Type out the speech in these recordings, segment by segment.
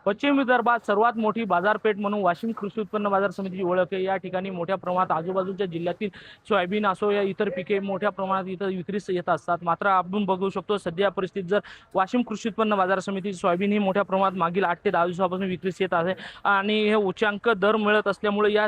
पश्चिम विदर्भात सर्वात मोठी बाजारपेठ म्हणून वाशिम कृषी उत्पन्न बाजार समितीची ओळख आहे। या ठिकाणी मोठ्या प्रमाणात आजूबाजूच्या जिल्ह्यातील सोयाबीन असो या इतर पिके मोठ्या प्रमाणात इथं विक्रीस येत असतात। मात्र आपण बघू शकतो सध्या परिस्थितीत जर वाशिम कृषी उत्पन्न बाजार समिती सोयाबीन ही मोठ्या प्रमाणात मागील 8 ते 10 दिवसापासून विक्रीस येत आहे आणि हे उच्चांक दर मिळत असल्यामुळे या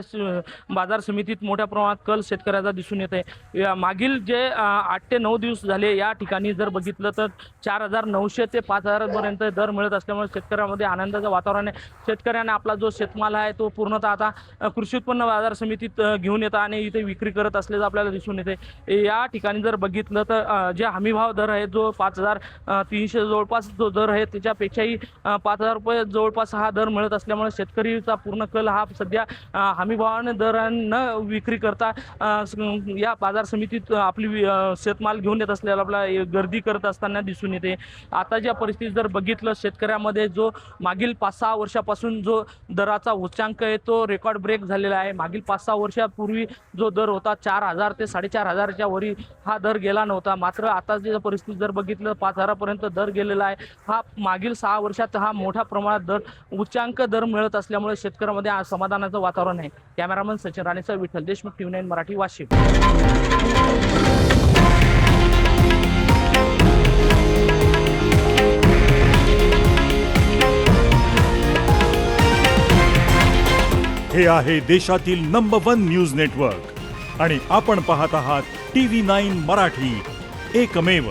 बाजार समितीत मोठ्या प्रमाणात कल शेतकऱ्याचा दिसून येत आहे। मागील जे 8 ते 9 दिवस झाले या ठिकाणी जर बघितलं तर 4900 ते 5000 पर्यंत दर मिळत असल्यामुळे शेतकऱ्यांमध्ये आनंदाचं वातावरण आहे। शेतकऱ्यांना आपला जो शेतमाल आहे तो पूर्णतः आता कृषी उत्पन्न बाजार समितीत घेऊन येतात आणि इथे विक्री करत असल्याचं आपल्याला दिसून येते। या ठिकाणी जर बघितलं तर जे हमीभाव दर आहे जो 5300 जवळपास जो दर आहे त्याच्यापेक्षाही 5000 रुपये जवळपास हा दर मिळत असल्यामुळे शेतकरीचा पूर्ण कल हा सध्या हमीभावाने दरांना विक्री करता या बाजार समितीत आपली शेतमाल घेऊन येत असलेला आपला गर्दी करत असताना दिसून येते। आता ज्या परिस्थितीत जर बघितलं शेतकऱ्यामध्ये जो मागील 5-6 वर्षापासून जो दराचा उच्चांक आहे तो रेकॉर्ड ब्रेक झालेला आहे। मागील 5-6 वर्षापूर्वी जो दर होता 4000 ते 4500च्या वरी हा दर गेला नव्हता। मात्र आता जी परिस्थिती जर बघितलं 5000 पर्यंत दर गेलेला आहे। हा मागील 6 वर्षात हा मोठ्या प्रमाणात दर उच्चांक दर मिळत असल्यामुळे शेतकऱ्यामध्ये समाधानाचं वातावरण आहे। कॅमेरामन सचिन राणेसह विठ्ठल देशमुख TV9 मराठी वाशिम। हे आहे देशातील नंबर 1 न्यूज नेटवर्क आणि आपण पाहत आहात TV9 मराठी, एकमेव।